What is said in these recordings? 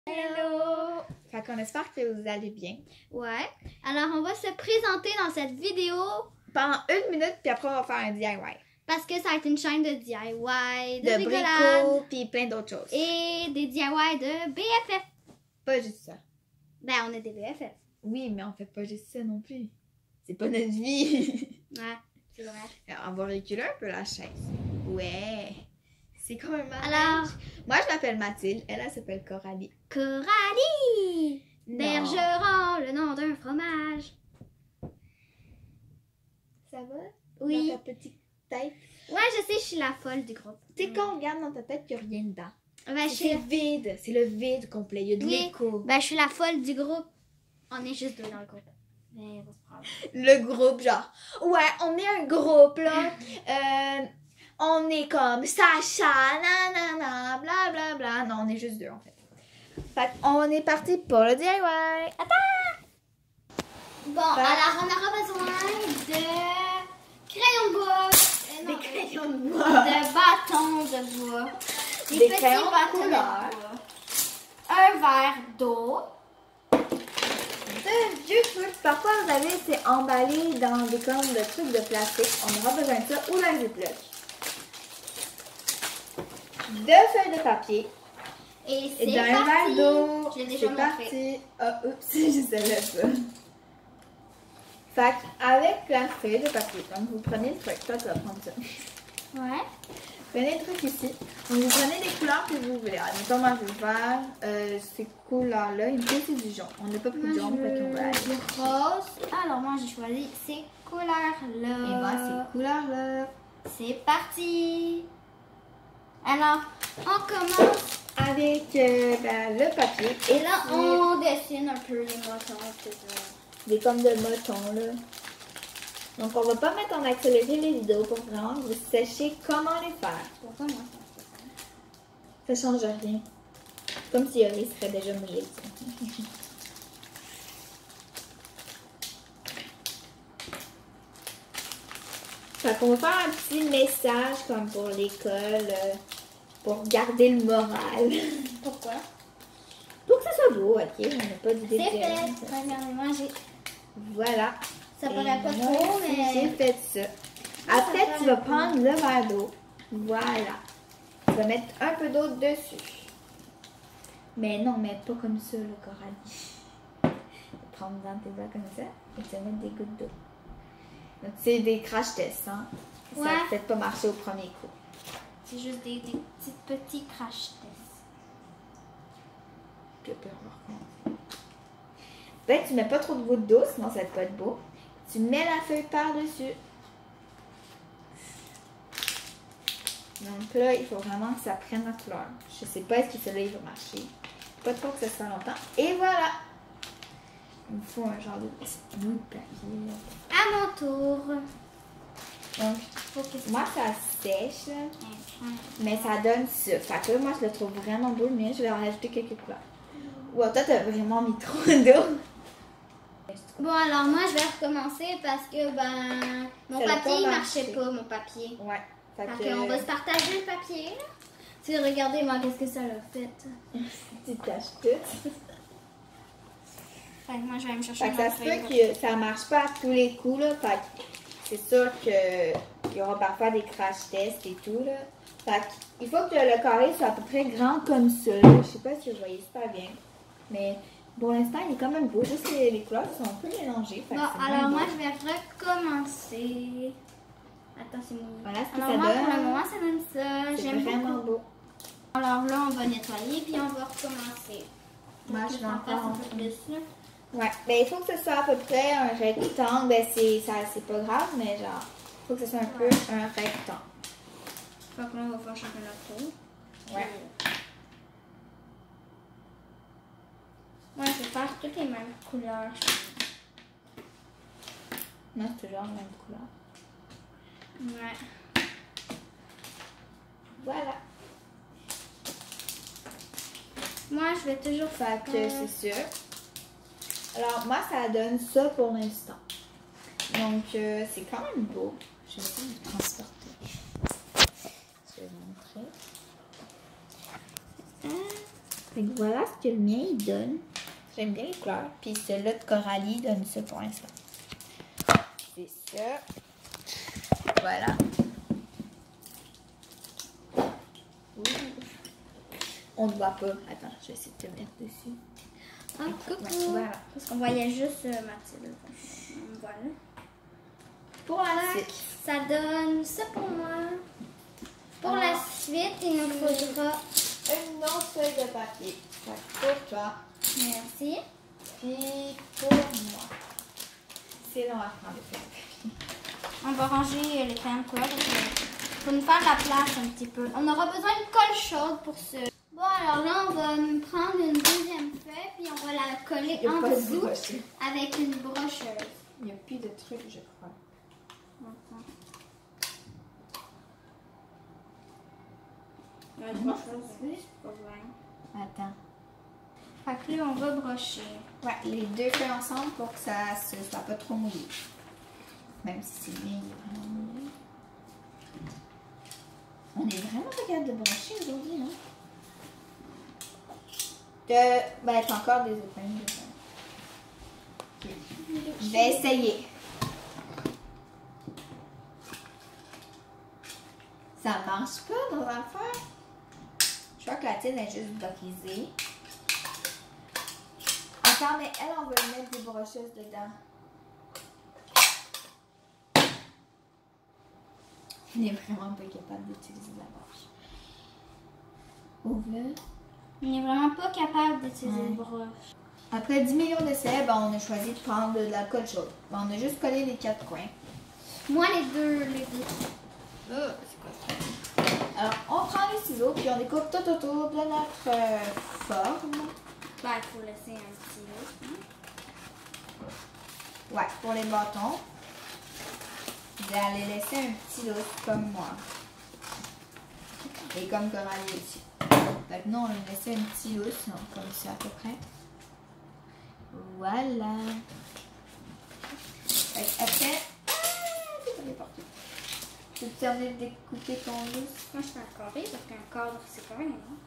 Hello! Fait qu'on espère que vous allez bien. Ouais. Alors, on va se présenter dans cette vidéo Pendant 1 minute, puis après, on va faire un DIY. parce que ça va être une chaîne de DIY, de De bricolage bricots, puis plein d'autres choses. et des DIY de BFF. Pas juste ça. Ben, on est des BFF. Oui, mais on fait pas juste ça non plus. C'est pas notre vie. Ouais, c'est vrai. Alors, on va reculer un peu la chaise. Ouais. C'est comme un manège. Alors, Moi, je m'appelle Mathilde. Elle s'appelle Coralie. Coralie! Non. Bergeron, le nom d'un fromage. Ça va? Oui. Dans ta petite tête. Ouais, je sais, je suis la folle du groupe. Tu sais, quand on regarde dans ta tête, il n'y a rien dedans. Ben, je suis... C'est vide. C'est le vide complet. Il y a de Oui. l'écho. Ben, je suis la folle du groupe. On est juste deux dans le groupe. Mais pas de problème. Le groupe, genre, ouais, on est un groupe, là. On est comme Sacha, nanana, blablabla. Bla, bla. Non, on est juste deux, en fait. Fait qu'on est parti pour le DIY. Bon, alors on aura besoin de crayons de bois. Des crayons de bois. De bâtons de bois. Des petits crayons de bâtons couleur. bois. Un verre d'eau. De vieux trucs. Parfois, vous avez été emballé dans des comme de trucs de plastique. On aura besoin de ça ou d'un ziploc. 2 feuilles de papier. Et Et c'est d'un verre parti. d'eau. Je l'ai déjà C'est montré. parti. Ah, oups, je savais pas. Fait avec la feuille de papier, donc vous prenez le truc. Toi, tu vas prendre ça. Ouais. Prenez le truc ici. Donc vous prenez les couleurs que vous voulez. Admettons, moi, je veux faire ces couleurs-là. Il me faut aussi du jaune. On n'a pas pris de jaune, fait qu'on va aller. du rose. Alors moi j'ai choisi ces couleurs-là. Et moi, ces couleurs-là. C'est parti. Alors, on commence. Avec le papier. Et là, on dessine un peu les moutons, etc. Des comme de motons, là. Donc, on va pas mettre en accéléré les vidéos pour vraiment que vous sachiez comment les faire. Pourquoi moi Ça change rien. Comme si Yori serait déjà mouillé. Fait qu'on va faire un petit message comme pour l'école, pour garder le moral. Pourquoi? Pour que ça soit beau, ok? On n'a pas d'idée C'est de... fait. Regardez-moi, j'ai... Voilà. Ça Et paraît pas moi trop, aussi, mais... j'ai fait ça. Après, tu vas prendre le verre d'eau. Voilà. Tu vas mettre un peu d'eau dessus. Mais non, mais pas comme ça, le Coralie. Prendre dans tes doigts comme ça et tu vas mettre des gouttes d'eau. Donc, c'est des crash tests, hein? Ça Ouais. va peut-être pas marcher au premier coup. C'est juste des petits crash tests. Puis après, on va recommencer. Peut-être que tu mets pas trop de gouttes d'eau, sinon ça va pas être beau. Tu mets la feuille par-dessus. Donc là, il faut vraiment que ça prenne la couleur. Je sais pas est-ce que celui-là il va marcher. Pas trop que ça soit longtemps. Et voilà! Il me faut un genre de petit bout de papier. À mon tour. Donc, Faut que moi ça sèche, là, mais ça donne ça. Fait que là, moi je le trouve vraiment beau, mais je vais en rajouter quelques couleurs. Wow, toi t'as vraiment mis trop d'eau. Bon, alors moi, je vais recommencer parce que, ben, mon Ça va papier, pas il marchait marcher. pas, mon papier. Ouais. Fait Fait qu'on va se partager le papier, là. Tu sais, regardez-moi, qu'est-ce que ça l'a fait. tu tâches tout. Fait que moi, je vais aller me chercher Fait que ça ma se feuille. peut que ça marche pas à tous les coups, là. Fait que c'est sûr qu'il y aura parfois des crash tests et tout, là. Fait qu'il faut que le carré soit à peu près grand comme ça, là. Je sais pas si vous voyez super bien. Mais pour l'instant, il est quand même beau. Juste que les couleurs sont un peu mélangées. Fait que Bon, c'est bien alors beau. moi, je vais recommencer. Attends, c'est mouillé. Voilà ce que Alors ça moi, donne. pour le moment, ça donne ça. C'est J'aime vraiment beaucoup. beau. Alors là, on va nettoyer, puis on va recommencer. Moi, je vais encore un peu plus, là. Ouais, ben il faut que ce soit à peu près un rectangle. Ben c'est pas grave, mais genre, il faut que ce soit un peu un rectangle. Fait que là, on va faire chacun notre tour. Ouais. Moi, je vais faire toutes les mêmes couleurs. Non, c'est toujours la même couleur. Ouais. Voilà. Moi, je vais toujours Fait faire. que c'est sûr. Alors, moi, ça donne ça pour l'instant. Donc, c'est quand même beau. Je vais essayer de le transporter. Je vais vous montrer. Fait que voilà ce que le mien il donne. J'aime bien les couleurs. Puis celui-là de Coralie donne ça pour l'instant. C'est ça. Voilà. Ouh. On ne voit pas. Attends, je vais essayer de te mettre dessus. Ah, coucou. Ouais, voilà. Parce qu'on voyait juste Mathilde. Voilà. Pour la Tac, ça donne ça pour moi. Pour la suite, il nous faudra... une autre feuille de papier. Fait que pour toi. Merci. Puis pour moi. C'est long à prendre les feuilles de papier. On va ranger les crayons de couleur parce que faut nous faire de la place un petit peu. On aura besoin de colle chaude pour ça. Bon, alors là, on va prendre une deuxième feuille puis on va la coller Il y a en pas de dessous brocheuse. avec une brocheuse. Il n'y a plus de trucs, je crois. Attends. La brocheuse, c'est pas vrai. Attends. Fait que là, on va brocher. Ouais, les deux feuilles ensemble pour que ça ne soit pas trop mouillé. Même si c'est bien, il est vraiment mouillé. On est vraiment pas capable de brocher aujourd'hui, non? Ben, t'as encore des épingles dedans. Ok. Je vais essayer. Ça marche pas dans l'affaire. Je crois que la tienne est juste brisée. Attends, mais elle, on va lui mettre des brocheuses dedans. On est vraiment pas capable d'utiliser la broche. Ouvre-le. On n'est vraiment pas capable d'utiliser Ouais. une broche. Après 10 millions d'essais, ben, on a choisi de prendre de la colle chaude. Ben, on a juste collé les 4 coins. Moi, les deux. C'est quoi ça? Alors, on prend les ciseaux, puis on découpe tout autour de notre forme. Ben, il faut laisser un petit loup. Ouais, pour les bâtons. Vous allez laisser un petit loup comme moi. Et comme Coralie aussi. Fait que nous, on a laissé un petit loup, comme ça à peu près. Voilà. Fait que après, c'est pas les partout. Tu peux terminer de découper ton loup? Moi, je fais un carré parce qu'un cadre, c'est quand même. Hein?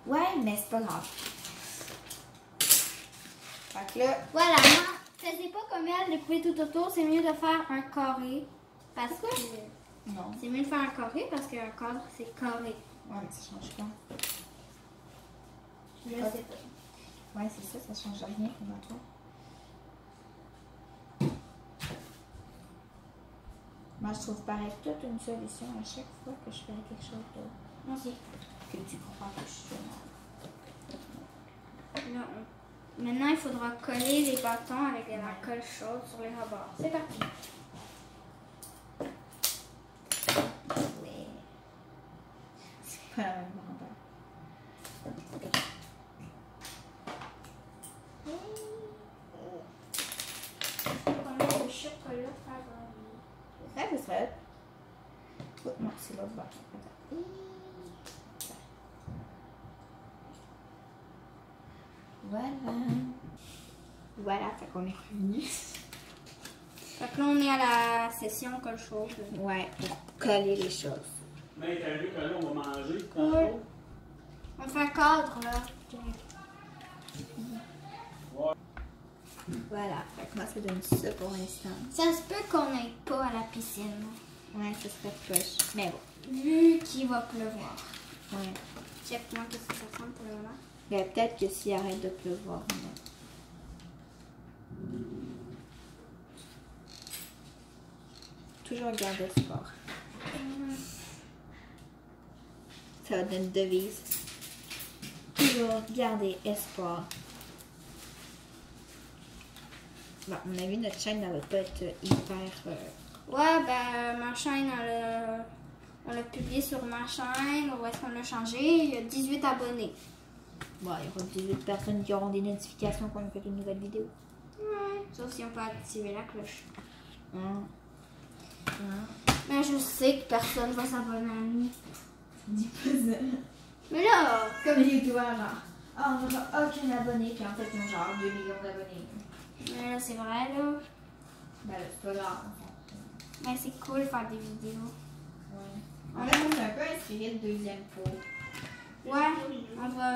Ouais, mais c'est pas grave. Fait que là, Voilà, moi, faisais pas comme elle, de couper tout autour. C'est mieux de faire un carré. Parce que. non. C'est mieux de faire un carré parce qu'un cadre, c'est carré. Ouais, mais ça change pas. Je Ah. sais pas. Ouais, c'est ça change rien pour toi. Moi, je trouve pareil toute une solution à chaque fois que je fais quelque chose d'autre. Moi aussi. Que tu crois que je fais. Là, maintenant, il faudra coller les bâtons avec de la colle chaude sur les rebords. C'est parti. Oui. C'est pas la même grandeur. On met le chocolat favori. Ouais, c'est vrai. Oh, non, c'est l'autre bord. Attends. Voilà. Voilà, fait qu'on est revenu. Fait que là, on est à la session colle chaude. Ouais, pour coller les choses. Mais t'as vu que là, on va manger. Ouais. On fait un cadre, là. Voilà, fait que moi, ça donne ça pour l'instant. Ça se peut qu'on n'aille pas à la piscine. Ouais, ça serait poche. Mais bon. Vu qu'il va pleuvoir. Ouais. Check-moi qu'est-ce que ça ressemble pour le moment. Mais peut-être que s'il arrête de pleuvoir, non. Toujours garder espoir. Ça va donner une devise. Toujours garder espoir. Bon, à mon avis, notre chaîne ne va pas être hyper... Ouais, ben, ma chaîne, on l'a publié sur ma chaîne. Où est-ce qu'on l'a changé? Il y a 18 abonnés. Bon, il y aura 18 personnes qui auront des notifications quand on fait une nouvelle vidéo. Ouais. Sauf si on peut activer la cloche. Hein? Mais je sais que personne va s'abonner à nous. Dis pas ça. Mais là, Comme les youtubeurs, genre, ah, on n'aura aucun abonné, puis en fait, ils ont genre 2 millions d'abonnés. mais là c'est vrai, là. Ben là, c'est pas grave. Mais c'est cool de faire des vidéos. Ouais. En fait, on s'est un peu inspiré le deuxième pot. Ouais, on va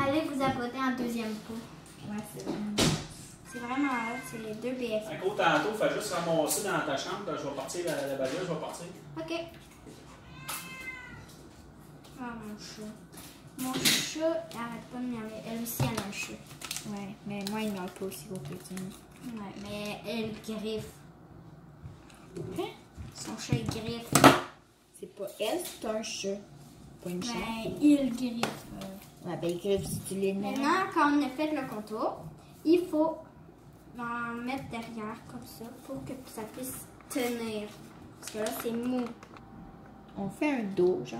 aller vous apporter un deuxième pot. Ouais, c'est vrai. C'est vraiment hot, c'est 2 BF. Un coup tantôt, fais juste ramasser dans ta chambre. Je vais partir la baguette, je vais partir. Ok. Ah, mon chat. Mon chat, il arrête pas de miauler. Elle aussi, elle a un chat. Ouais, mais moi, il meurt pas aussi gros que le tien. Ouais, mais elle griffe. Hein? Son chat, il griffe. C'est pas elle, c'est un chat. Pas une chatte. Ben, il griffe. Ouais, ben, il griffe si tu l'énerves. Maintenant, quand on a fait le contour, il faut en mettre derrière comme ça pour que ça puisse tenir. Parce que là, c'est mou. On fait un dos, genre.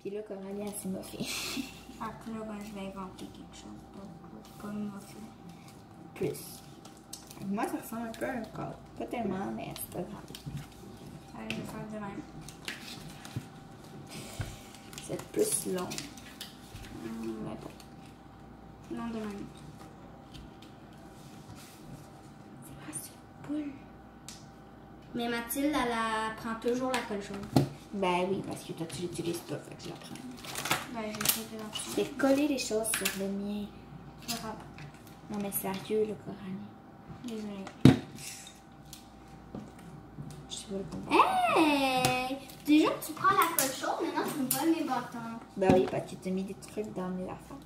Puis là, Coralie, elle s'est moffée. Ah, puis là, ben, je vais inventer quelque chose pour pas me moffer. Plus. Moi, ça ressemble un peu à un corps. Pas tellement, mais c'est pas grave. Allez, je vais faire de même. C'est plus long. Mais bon. Non, de même. C'est pas sur poule. Mais Mathilde, elle prend toujours la colle jaune. Ben oui, parce que toi, tu l'utilises pas, fait que je la prends. Ben, j'essaie de la Je prendre. vais coller les choses sur le mien. Je vais pas. Non, mais sérieux, le Coralie. Désolée. Je sais pas le comprendre. Hey! Déjà que tu prends la colle chaude, maintenant tu me voles mes bâtons. Ben oui, parce que tu as mis des trucs dans mes affaires.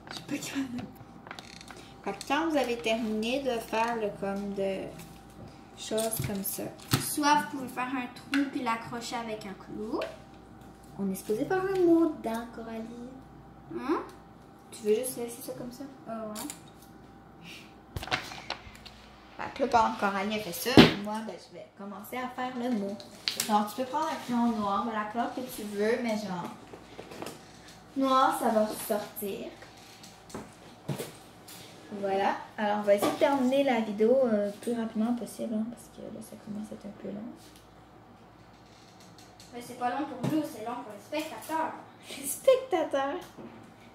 Je suis pas capable. Fait que quand vous avez terminé de faire le comme de choses comme ça, Soit vous pouvez faire un trou puis l'accrocher avec un clou. on est supposé faire un mot dedans, Coralie. Hein? Tu veux juste laisser ça comme ça? Ouais. Fait que là, pendant que Coralie a fait ça, moi, ben, je vais commencer à faire le mot. Alors, tu peux prendre un crayon noir, la couleur que tu veux, mais genre, noir, ça va sortir. Voilà. Alors, on va essayer de terminer la vidéo le plus rapidement possible, hein, parce que là, ça commence à être un peu long. Mais c'est pas long pour nous, c'est long pour les spectateurs. Les spectateurs!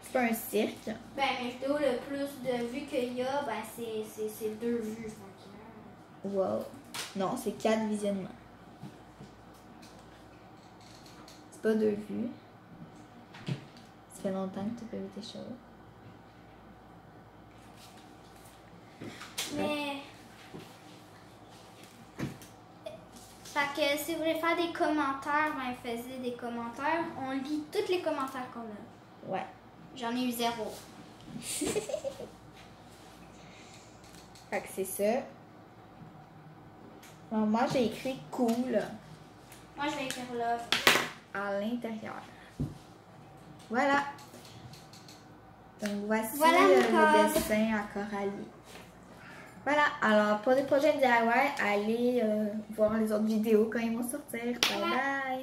C'est pas un cirque. Ben, mes vidéos, le plus de vues qu'il y a, ben, c'est 2 vues. Wow. Non, c'est 4 visionnements. C'est pas 2 vues. Ça fait longtemps que tu peux vu tes choses. Mais. Fait que si vous voulez faire des commentaires, ben, faites des commentaires. On lit tous les commentaires qu'on a. Ouais. J'en ai eu 0. Fait que c'est ça. Alors, moi, j'ai écrit cool Moi, je vais écrire love. à l'intérieur. Voilà. Donc, voici Voilà, le Nicole. dessin à Coralie. Voilà. Alors, pour les prochaines DIY, allez voir les autres vidéos quand ils vont sortir. Bye bye.